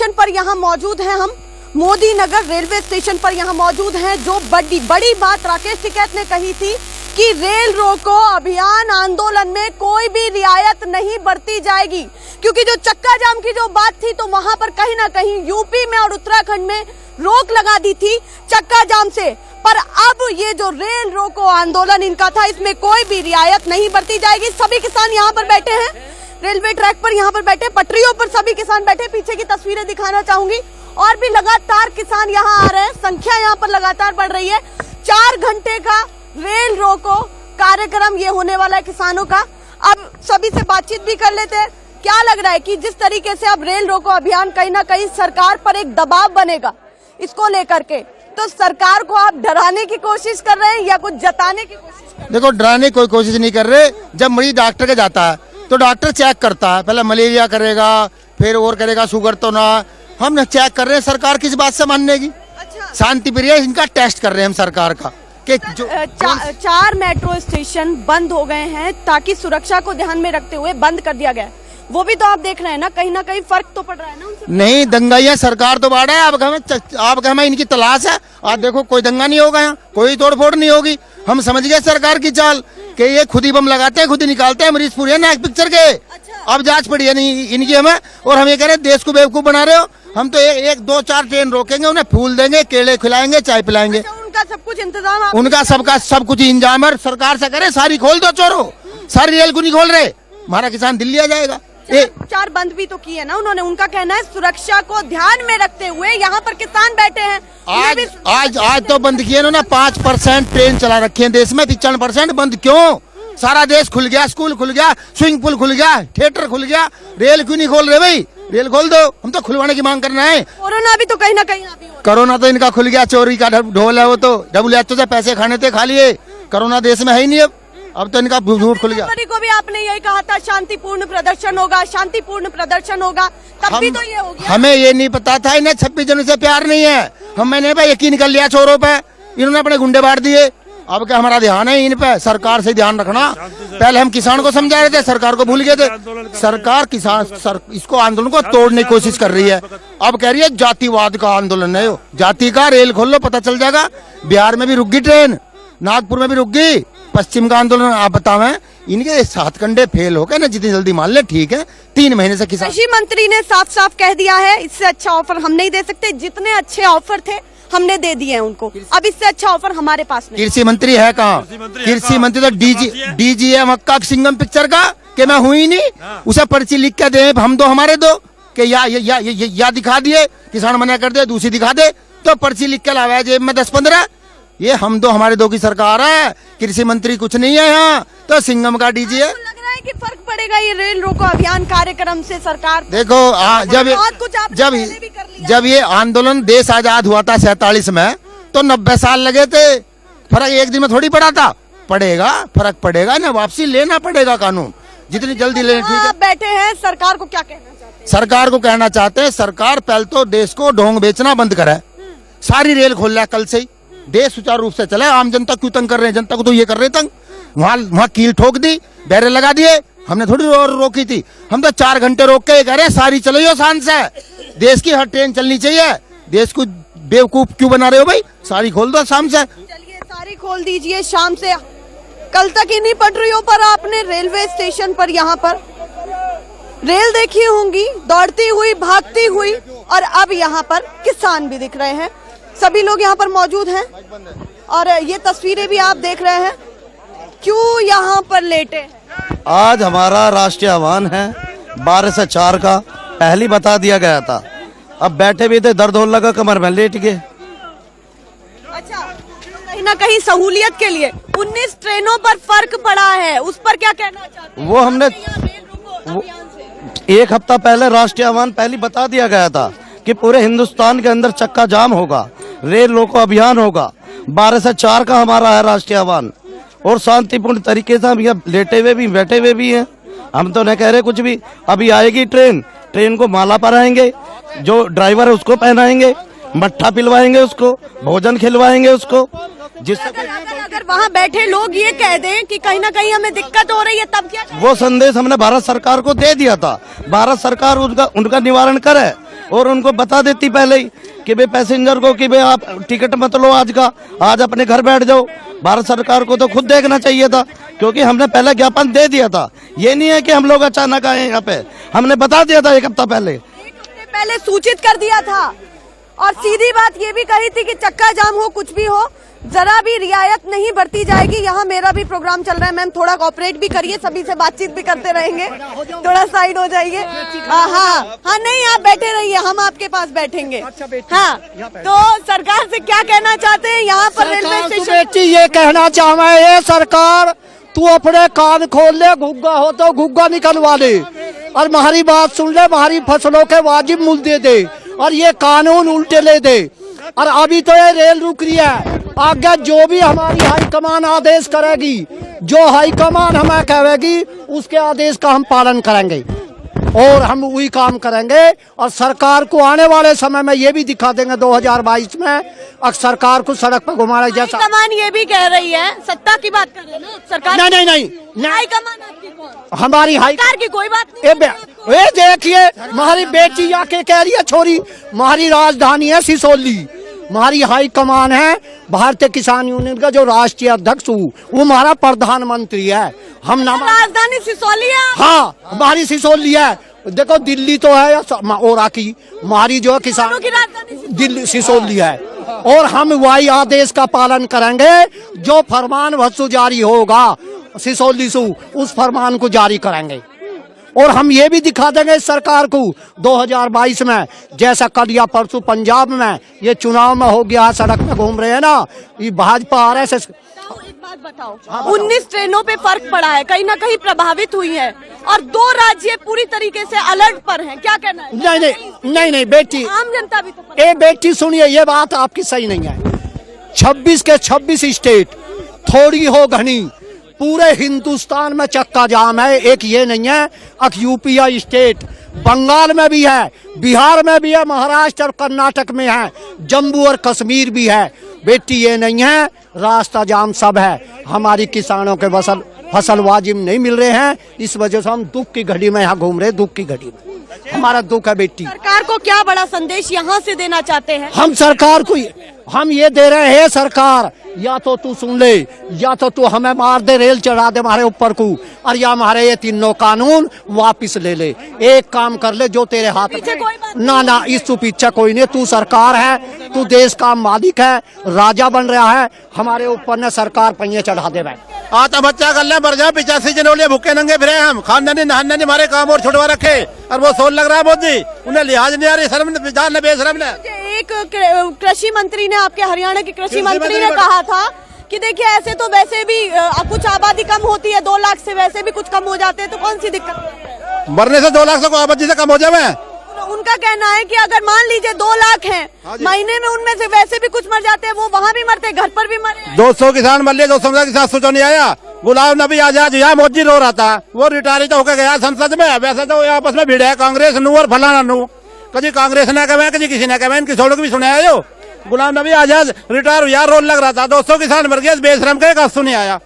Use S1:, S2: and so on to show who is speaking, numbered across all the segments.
S1: Station पर यहाँ मौजूद हैं हम, मोदी नगर रेलवे स्टेशन पर यहाँ मौजूद हैं। जो बड़ी बात राकेश टिकैत ने कही थी कि रेल रोको अभियान आंदोलन में कोई भी रियायत नहीं बरती जाएगी, क्योंकि जो चक्का जाम की जो बात थी तो वहां पर कहीं ना कहीं यूपी में और उत्तराखंड में रोक लगा दी थी चक्का जाम से। पर अब ये जो रेल रोको आंदोलन इनका था, इसमें कोई भी रियायत नहीं बरती जाएगी। सभी किसान यहाँ पर बैठे हैं, रेलवे ट्रैक पर यहाँ पर बैठे, पटरियों पर सभी किसान बैठे। पीछे की तस्वीरें दिखाना चाहूंगी और भी लगातार किसान यहाँ आ रहे हैं, संख्या यहाँ पर लगातार बढ़ रही है। 4 घंटे का रेल रोको कार्यक्रम ये होने वाला है किसानों का। अब सभी से बातचीत भी कर लेते हैं। क्या लग रहा है कि जिस तरीके से अब रेल रोको अभियान कहीं ना कहीं सरकार पर एक दबाव बनेगा इसको लेकर के, तो सरकार को आप डराने की कोशिश कर रहे हैं या कुछ जताने की कोशिश कर रहे हैं?
S2: देखो, डराने की कोई कोशिश नहीं कर रहे। जब मरीज डॉक्टर के जाता है तो डॉक्टर चेक करता है, पहले मलेरिया करेगा, फिर और करेगा, शुगर तो ना। हम चेक कर रहे हैं, सरकार किस बात से मानने की?
S1: अच्छा,
S2: शांति प्रिय इनका टेस्ट कर रहे हैं हम सरकार का कि जो
S1: 4 मेट्रो स्टेशन बंद हो गए हैं ताकि सुरक्षा को ध्यान में रखते हुए बंद कर दिया गया है। वो भी तो आप देख रहे हैं ना, कहीं ना कहीं फर्क तो पड़ रहा है ना उनसे।
S2: नहीं, दंगाइयाँ सरकार तो बाढ़ है। आप हमें इनकी तलाश है। आज देखो, कोई दंगा नहीं होगा यहाँ, कोई तोड़फोड़ नहीं होगी। हम समझ गए सरकार की चाल कि ये खुद ही बम लगाते हैं, खुद ही निकालते हैं। मरीज पूरे ना पिक्चर के।
S1: अच्छा।
S2: अब जांच पड़ी है नहीं इनकी हमें, और हम ये कह रहे हैं देश को बेवकूफ बना रहे हो। हम तो 1, 2, 4 ट्रेन रोकेंगे, उन्हें फूल देंगे, केले खिलाएंगे, चाय पिलाएंगे।
S1: अच्छा, उनका सब कुछ इंतजाम
S2: उनका सब कुछ इंतजाम है। सरकार से करे सारी खोल दो चोरों, सारी रेल को नहीं खोल रहे, हमारा किसान दिल्ली आ जाएगा।
S1: 4 बंद भी तो किए ना उन्होंने। उनका कहना है सुरक्षा को ध्यान में रखते हुए यहाँ पर किसान बैठे हैं।
S2: आज तो बंद किए इन्होंने। 5% ट्रेन चला रखी है देश में, 95% बंद क्यों? सारा देश खुल गया, स्कूल खुल गया, स्विमिंग पूल खुल गया, थिएटर खुल गया, रेल क्यों नहीं खोल रहे भाई? रेल खोल दो, हम तो खुलवाने की मांग करना है।
S1: कोरोना भी तो कहीं ना कहीं अभी
S2: कोरोना तो इनका खुल गया, चोरी का ढोल है वो तो। WHO से पैसे खाने थे, खा लिए। कोरोना देश में है ही नहीं अब तो इनका झूठ खुल गया।
S1: को भी आपने यही कहा था शांतिपूर्ण प्रदर्शन होगा, शांतिपूर्ण प्रदर्शन होगा, तब भी तो ये हो गया।
S2: हमें ये नहीं पता था, इन्हें 26 जनवरी से प्यार नहीं है। मैंने यकीन कर लिया चोरों पे, इन्होंने अपने गुंडे बांट दिए। अब क्या हमारा ध्यान है इन पे? सरकार से ध्यान रखना। पहले हम किसान को समझा रहे थे, सरकार को भूल गए थे। सरकार इसको आंदोलन को तोड़ने की कोशिश कर रही है। अब कह रही है जातिवाद का आंदोलन है, जाति का। रेल खोल लो, पता चल जाएगा। बिहार में भी रुक गई ट्रेन, नागपुर में भी रुक गई। पश्चिम का आंदोलन आप बतावें, इनके 7 कंडे फेल हो गए ना, जितनी जल्दी मान ले ठीक है। 3 महीने से किसान।
S1: कृषि मंत्री ने साफ साफ कह दिया है इससे अच्छा ऑफर हम नहीं दे सकते। जितने अच्छे ऑफर थे हमने दे दिए हैं उनको, अब इससे अच्छा ऑफर हमारे पास नहीं।
S2: कृषि मंत्री है कहाँ? कृषि मंत्री तो डीजी है मक्का सिंगम पिक्चर का, कि मैं हुई नहीं। उसे पर्ची लिख के दे, हम दो हमारे दो, कि या दिखा दिए, किसान मना कर दे, दूसरी दिखा दे, तो पर्ची लिख के लावा जेब में 10-15। ये हम दो हमारे दो की सरकार है, कृषि मंत्री कुछ नहीं है यहाँ, तो सिंगम का डीजी है।
S1: लग रहा है कि फर्क पड़ेगा ये रेल रोको अभियान कार्यक्रम से सरकार?
S2: देखो, जब ये आंदोलन देश आजाद हुआ था 47 में, तो 90 साल लगे थे। फर्क एक दिन में थोड़ी पड़ा था। पड़ेगा, फर्क पड़ेगा ना, वापसी लेना पड़ेगा कानून, जितनी जल्दी लेना। ठीक है,
S1: बैठे हैं, सरकार को क्या कहना चाहते हैं?
S2: सरकार को कहना चाहते हैं, सरकार पहले तो देश को ढोंग बेचना बंद करे। सारी रेल खोल रहा है कल से ही, देश सुचारू रूप से चले। आम जनता क्यों तंग कर रहे हैं? जनता को तो ये कर रहे तंग। वहाँ कील ठोक दी, बैरियर लगा दिए। हमने थोड़ी रोकी थी, हम तो 4 घंटे रोक के कह रहे हैं सारी चलो शान से। देश की हर ट्रेन चलनी चाहिए। देश को बेवकूफ क्यों बना रहे हो भाई? सारी खोल दो शाम से।
S1: चलिए, सारी खोल दीजिए शाम से। कल तक इन्हीं पटरियों पर आपने रेलवे स्टेशन पर यहाँ पर रेल देखी होंगी, दौड़ती हुई, भागती हुई, और अब यहाँ पर किसान भी दिख रहे हैं। सभी लोग यहाँ पर मौजूद हैं और ये तस्वीरें भी आप देख रहे हैं। क्यों यहाँ पर लेटे?
S3: आज हमारा राष्ट्रीय आह्वान है 12 से 4 का, पहले बता दिया गया था। अब बैठे भी थे, दर्द होने लगा, कमर में लेट गए।
S1: अच्छा, कहीं ना कहीं सहूलियत के लिए 19 ट्रेनों पर फर्क पड़ा है, उस पर क्या कहना चाहते हैं?
S3: वो हमने 1 हफ्ता पहले राष्ट्रीय आह्वान पहले बता दिया गया था कि पूरे हिंदुस्तान के अंदर चक्का जाम होगा, रेल रोको अभियान होगा। 12 से 4 का हमारा है राष्ट्रीय आह्वान, और शांतिपूर्ण तरीके से हम यहाँ लेटे हुए भी, बैठे हुए भी हैं। हम तो नहीं कह रहे कुछ भी। अभी आएगी ट्रेन को माला पहनाएंगे, जो ड्राइवर है उसको पहनाएंगे, मट्ठा पिलवाएंगे उसको, भोजन खिलवाएंगे उसको। जिससे
S1: अगर वहाँ बैठे लोग ये कह दें कि कहीं ना कहीं हमें दिक्कत हो रही है, तब क्या?
S3: वो संदेश हमने भारत सरकार को दे दिया था। भारत सरकार उनका निवारण करे, और उनको बता देती पहले ही कि भाई पैसेंजर को कि भाई आप टिकट मत लो आज का, आज अपने घर बैठ जाओ। भारत सरकार को तो खुद देखना चाहिए था, क्योंकि हमने पहले ज्ञापन दे दिया था। ये नहीं है कि हम लोग अचानक आए यहाँ पे, हमने बता दिया था 1 हफ्ता
S1: पहले सूचित कर दिया था और सीधी बात ये भी कही थी कि चक्का जाम हो कुछ भी हो, जरा भी रियायत नहीं बरती जाएगी। यहाँ मेरा भी प्रोग्राम चल रहा है, मैम थोड़ा कोऑपरेट भी करिए, सभी से बातचीत भी करते रहेंगे, थोड़ा साइड हो जाइए। हाँ नहीं आप बैठे रहिए, हम आपके पास बैठेंगे। हाँ तो सरकार से क्या कहना चाहते हैं यहाँ पर रेलवे स्टेशन?
S4: बेटी ये कहना चाहूँ ये सरकार, तू अपने कान खोल ले, गुग्गा हो तो गुग्गा निकलवा ले और हमारी बात सुन ले, हमारी फसलों के वाजिब मूल्य दे दे और ये कानून उल्टे ले दे। और अभी तो ये रेल रुक रही है, आगे जो भी हमारी हाईकमान आदेश करेगी, जो हाईकमान हमें कहेगी उसके आदेश का हम पालन करेंगे और हम वही काम करेंगे। और सरकार को आने वाले समय में ये भी दिखा देंगे 2022 में अगर सरकार को सड़क पर घुमाना जैसा।
S1: हाईकमान ये भी कह रही है, सत्ता की बात कर रहे हैं ना सरकार? नहीं हाईकमान आपकी कौन?
S4: हमारी
S1: सरकार की कोई बात नहीं।
S4: ये देखिए हमारी बेटी आके कह रही है, छोरी हमारी राजधानी है सिसोली, हमारी हाई कमान है भारतीय किसान यूनियन का जो राष्ट्रीय अध्यक्ष हूँ, वो हमारा प्रधानमंत्री है। हम नाम
S1: राजधानी सिसोली है?
S4: हाँ हमारी सिसोली है। देखो दिल्ली तो है और की हमारी जो किसानों की राजधानी दिल्ली सिसोली है और हम वही आदेश का पालन करेंगे, जो फरमान वस्तु जारी होगा सिसोली से उस फरमान को जारी करेंगे। और हम ये भी दिखा देंगे सरकार को 2022 में, जैसा कल या परसों पंजाब में ये चुनाव में हो गया, सड़क में घूम रहे हैं ना ये भाजपा RSS।
S1: एक बात बताओ, 19 ट्रेनों पे फर्क पड़ा है, कहीं ना कहीं प्रभावित हुई है और 2 राज्य पूरी तरीके से अलर्ट पर हैं, क्या कहना है?
S4: नहीं बेटी,
S1: आम जनता भी तो
S4: ए बेटी सुनिए, ये बात आपकी सही नहीं है। 26 के 26 स्टेट, थोड़ी हो घनी, पूरे हिंदुस्तान में चक्का जाम है। एक ये नहीं है यूपी या स्टेट, बंगाल में भी है, बिहार में भी है, महाराष्ट्र और कर्नाटक में है, जम्मू और कश्मीर भी है। बेटी ये नहीं है रास्ता जाम सब है। हमारी किसानों के फसल वाजिब नहीं मिल रहे हैं, इस वजह से हम दुख की घड़ी में यहाँ घूम रहे, दुख की घड़ी में हमारा दुख है। बेटी
S1: सरकार को क्या बड़ा संदेश यहाँ से देना चाहते हैं?
S4: हम सरकार को हम ये दे रहे हैं, सरकार या तो तू सुन ले, या तो तू हमें मार दे, रेल चढ़ा दे हमारे ऊपर को, और या हमारे ये तीनों कानून वापस ले ले। एक काम कर ले जो तेरे हाथ में। ना इस तू पीछे कोई नहीं, तू सरकार है, तू देश का मालिक है, राजा बन रहा है, हमारे ऊपर ने सरकार पहिए चढ़ा दे।
S2: आता बच्चा कर ले मर जाए, 85 जनोलिए भूखे नंगे फिरे हम, खानदानी नहाने हमारे काम और छुड़वा रखे और वो सोल लग रहा है मोदी, उन्हें लिहाज नहीं आ रही, शर्म जान बेशरम ने।
S1: एक कृषि मंत्री ने, आपके हरियाणा के कृषि मंत्री ने कहा था कि देखिए ऐसे तो वैसे भी कुछ आबादी कम होती है, 2 लाख से वैसे भी कुछ कम हो जाते हैं, तो कौन सी दिक्कत?
S2: मरने से 2 लाख से आबादी से कम हो जाए।
S1: उनका कहना है कि अगर मान लीजिए 2 लाख हैं, महीने में उनमें से वैसे भी कुछ मर जाते हैं, वो वहाँ भी मरते, घर पर भी मरे। 200
S2: किसान मर लिए, 200 किसान सोचो नहीं आया। गुलाम नबी आजाद यहाँ मोदी रो रहा था, वो रिटायरिट होकर गया संसद में। वैसे तो आपस में भिड़ है कांग्रेस नू और फलाना नू, कभी कांग्रेस ने कहे, कभी किसी ने कहे, इनकी छोड़ो भी सुनाया जो गुलाम नबी आजाद रिटायर हुआ, रोल लग रहा था, 200 किसान मर गया, बेशरम के कास्तु नहीं आया।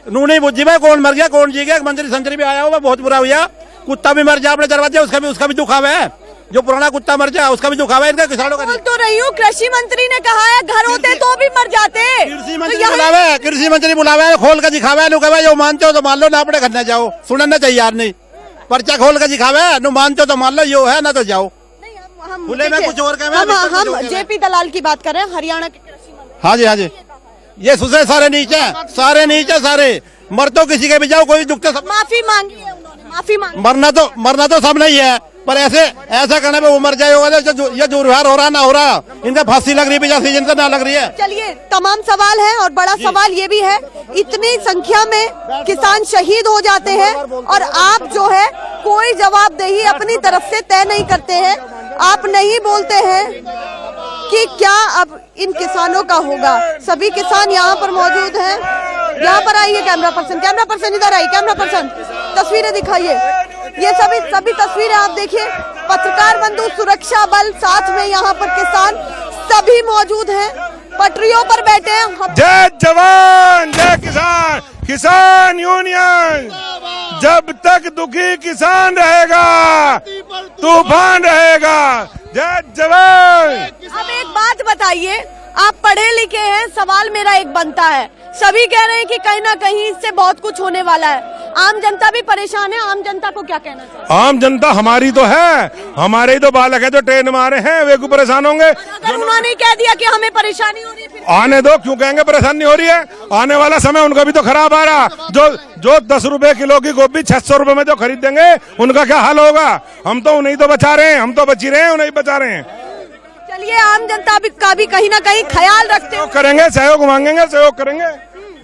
S2: नू नहीं बुझी भाई कौन मर गया कौन जी गया, मंत्री संतरी भी आया हुआ, बहुत बुरा हुआ। कुत्ता भी मर जाए अपने दरवाजे, उसका भी दुख आवे है, जो पुराना कुत्ता मर जाए उसका भी दुख आवे। इनका किसानों का
S1: तो रही हूँ, कृषि मंत्री ने कहा है घर होते तो भी मर जाते।
S2: कृषि मंत्री बुलावे खोल कर दिखावे, जो मानते हो तो मान लो, ना अपने घर न जाओ, सुनना चाहिए यार नहीं, पर्चा खोल कर दिखावे, नु मानते हो तो मान लो, यो है ना तो जाओ। खुले में कुछ और
S1: हम JP दलाल की बात कर रहे हैं, हरियाणा के कृषि मंत्री।
S2: हाँ जी, ये सुसे सारे नीचे सारे मर तो किसी के भी जाओ, कोई दुख तो सब।
S1: माफी मांगी है उन्होंने, माफी मांगी।
S2: मरना तो सब नहीं है, पर ऐसा करने पे वो मर जाएगा, ये दुर्व्यवहार हो रहा ना हो रहा, इनका फांसी लग रही है 85 सीजन से ना लग रही है।
S1: चलिए तमाम सवाल है और बड़ा सवाल ये भी है, इतनी संख्या में किसान शहीद हो जाते हैं और आप जो है कोई जवाबदेही अपनी तरफ से तय नहीं करते हैं, आप नहीं बोलते हैं कि क्या अब इन किसानों का होगा। सभी किसान यहाँ पर मौजूद हैं, यहाँ पर आइए कैमरा पर्सन इधर आइए, कैमरा पर्सन तस्वीरें दिखाइए, ये सभी तस्वीरें आप देखिए, पत्रकार बंधु, सुरक्षा बल, साथ में यहाँ पर किसान सभी मौजूद हैं, पटरियों पर बैठे हैं।
S5: जय जवान जय किसान, किसान यूनियन जब तक दुखी किसान रहेगा तूफान रहेगा। जय जवान।
S1: अब एक बात बताइए, आप पढ़े लिखे हैं, सवाल मेरा एक बनता है, सभी कह रहे हैं कि कहीं ना कहीं इससे बहुत कुछ होने वाला है, आम जनता भी परेशान है, आम जनता को क्या कहना चाहिए?
S5: आम जनता हमारी तो है, हमारे ही तो बालक है जो ट्रेन में आ रहे हैं, वे क्यों परेशान होंगे?
S1: अगर उन्होंने कह दिया कि हमें परेशानी हो रही है, फिर
S5: आने दो, क्यों कहेंगे परेशानी हो रही है? आने वाला समय उनका भी तो खराब आ रहा। जो 10 रुपए किलो की गोभी 600 रुपए में जो खरीद देंगे, उनका क्या हाल होगा? हम तो उन्हें तो बचा रहे हैं, हम तो बची रहे हैं, उन्हें बचा रहे हैं।
S1: चलिए, आम जनता का भी कहीं ना कहीं ख्याल रखते हुए
S5: करेंगे, सहयोग मांगेंगे, सहयोग करेंगे,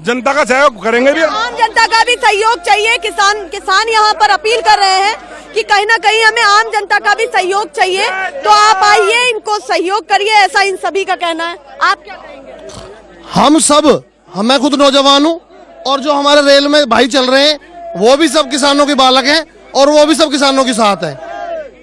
S5: जनता का सहयोग करेंगे भी।
S1: आम जनता का भी सहयोग चाहिए। किसान यहाँ पर अपील कर रहे हैं कि कहीं ना कहीं हमें आम जनता का भी सहयोग चाहिए, तो आप आइए, इनको सहयोग करिए, ऐसा इन सभी का कहना है। आप क्या कहेंगे?
S6: मैं खुद नौजवान हूँ, और जो हमारे रेल में भाई चल रहे हैं वो भी सब किसानों के बालक हैं, और वो भी सब किसानों के साथ हैं।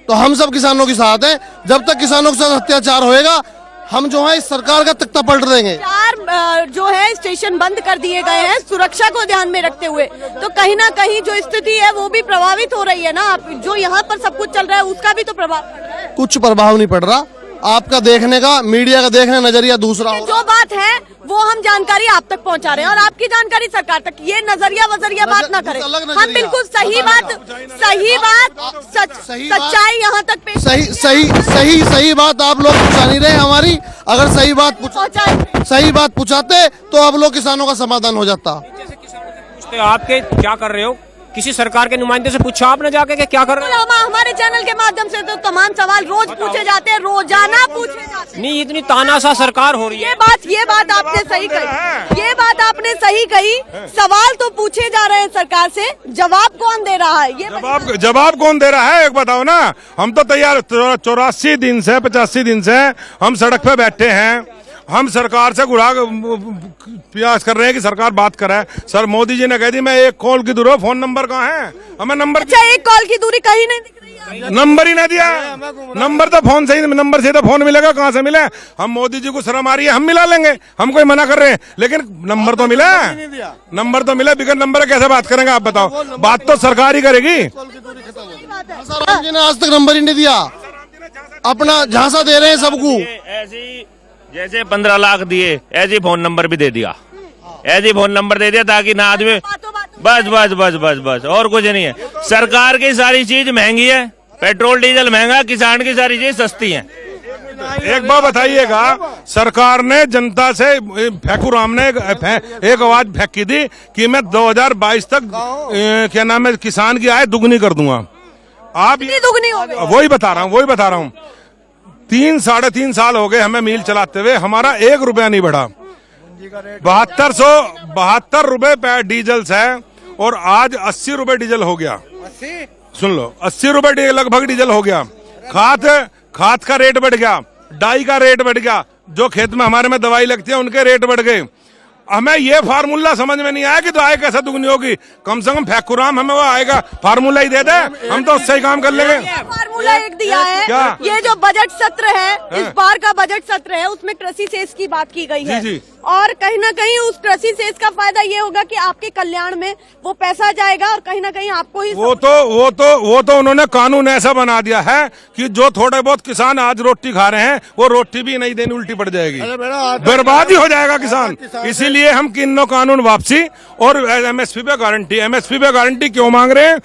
S6: तो हम सब किसानों के साथ हैं। जब तक किसानों के साथ अत्याचार होएगा, हम जो है इस सरकार का तख्ता पलट देंगे।
S1: 4 जो है स्टेशन बंद कर दिए गए हैं सुरक्षा को ध्यान में रखते हुए, तो कहीं ना कहीं जो स्थिति है वो भी प्रभावित हो रही है ना। आप जो यहाँ पर सब कुछ चल रहा है उसका भी तो प्रभाव पड़ रहा है।
S6: कुछ प्रभाव नहीं पड़ रहा, आपका देखने का, मीडिया का देखने का नजरिया दूसरा हो।
S1: जो बात है वो हम जानकारी आप तक पहुंचा रहे हैं, और आपकी जानकारी सरकार तक। ये नजरिया वजरिया बात ना करें, हम बिल्कुल सही बात सच्चाई यहाँ तक पेश
S6: सही बात आप लोग पहुंचा नहीं रहे हमारी। अगर सही बात पहुंचाते तो आप लोग किसानों का समाधान हो जाता।
S7: आपके क्या कर रहे हो? किसी सरकार के नुमाइंदे से पूछा आपने जाके कि क्या कर रहे हो?
S1: हमारे चैनल के माध्यम से तो तमाम सवाल रोज पूछे जाते हैं, रोजाना पूछे जाते हैं।
S7: नहीं, इतनी तानाशाह सरकार हो रही है।
S1: ये बात आपने सही कही, ये बात आपने सही कही। सवाल तो पूछे जा रहे हैं सरकार से, जवाब कौन दे रहा है? ये
S5: जवाब कौन दे रहा है, एक बताओ ना। हम तो तैयार 84 दिन से 85 दिन से हम सड़क पे बैठे हैं, हम सरकार से प्रयास कर रहे हैं कि सरकार बात करे। सर, मोदी जी ने कह दी मैं एक कॉल की दूरी, फोन नंबर कहाँ है? हमें नंबर,
S1: अच्छा, एक कॉल की दूरी कहीं नहीं दिख रही है,
S5: नंबर ही ना दिया। नंबर तो फोन से ही, नंबर से तो फोन मिलेगा, कहाँ से मिले? हम मोदी जी को शर्म आ रही है, हम मिला लेंगे, हम कोई मना कर रहे हैं, लेकिन नंबर तो मिला, नंबर तो मिला। बिगड़ नंबर कैसे बात करेंगे आप बताओ? बात तो सरकार ही करेगी।
S6: सासाराम जी ने आज तक नंबर ही नहीं दिया, अपना झांसा दे रहे हैं सबको।
S8: ऐसी जैसे 15 लाख दिए, ऐसे फोन नंबर भी दे दिया, ऐसे फोन नंबर दे दिया ताकि ना आदमी, बस बस बस बस बस, और कुछ नहीं है। सरकार की सारी चीज महंगी है, पेट्रोल डीजल महंगा, किसान की सारी चीज सस्ती है।
S5: एक बात बताइएगा, सरकार ने जनता से, फेकुराम ने एक आवाज फेंकी थी कि मैं 2022 तक क्या नाम है, किसान की आय दुगनी कर दूंगा। आप
S1: दुगनी हो गई,
S5: वही बता रहा हूँ। 3-3.5 साल हो गए हमें मिल चलाते हुए, हमारा 1 रुपया नहीं बढ़ा। 72 रुपए डीजल है, और आज 80 रुपए डीजल हो गया। सुन लो, 80 रुपए लगभग डीजल हो गया। खाद का रेट बढ़ गया, डाई का रेट बढ़ गया, जो खेत में हमारे में दवाई लगती है उनके रेट बढ़ गए। हमें ये फार्मूला समझ में नहीं आया कि तो आय कैसे दुगनी होगी। कम से कम फेकुराम हमें वो आएगा फार्मूला ही दे दे, हम तो उससे ही काम कर लेंगे।
S1: फार्मूला एक दिया है
S5: क्या?
S1: ये जो बजट सत्र है, इस बार का बजट सत्र है, उसमें कृषि सेस की बात की गई है।
S5: जी।
S1: और कहीं ना कहीं उस कृषि सेस का फायदा ये होगा कि आपके कल्याण में वो पैसा जाएगा, और कहीं ना कहीं आपको ही
S5: वो तो उन्होंने कानून ऐसा बना दिया है कि जो थोड़े बहुत किसान आज रोटी खा रहे हैं, वो रोटी भी नहीं देनी, उल्टी पड़ जाएगी, बर्बाद ही हो जाएगा किसान। इसीलिए हम किन्नो कानून वापसी और एमएसपी पे गारंटी। एमएसपी पे गारंटी क्यों मांग रहे हैं?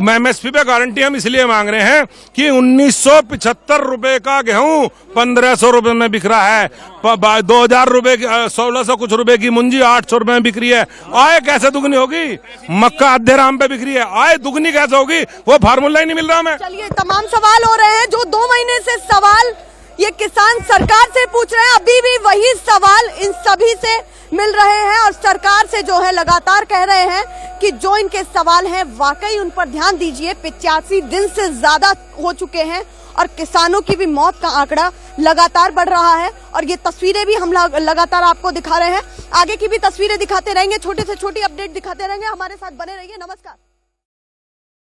S5: एमएसपी पे गारंटी हम इसलिए मांग रहे हैं कि 1975 रुपए का गेहूं 1500 रुपए में बिक रहा है, 2000 रुपए 1600 कुछ रुपए की मुंजी 800 रुपए में बिक रही है। आय कैसे दुगनी होगी? मक्का आधे राम पे बिक रही है, आय दुगनी कैसे होगी? वो फार्मूला ही नहीं मिल रहा हमें।
S1: चलिए, तमाम सवाल हो रहे हैं जो 2 महीने से सवाल ये किसान सरकार से पूछ रहे हैं, अभी भी वही सवाल इन सभी से मिल रहे हैं, और सरकार से जो है लगातार कह रहे हैं कि जो इनके सवाल हैं वाकई उन पर ध्यान दीजिए। 85 दिन से ज्यादा हो चुके हैं, और किसानों की भी मौत का आंकड़ा लगातार बढ़ रहा है, और ये तस्वीरें भी हम लगातार आपको दिखा रहे हैं। आगे की भी तस्वीरें दिखाते रहेंगे, छोटे से छोटी अपडेट दिखाते रहेंगे। हमारे साथ बने रहिए। नमस्कार।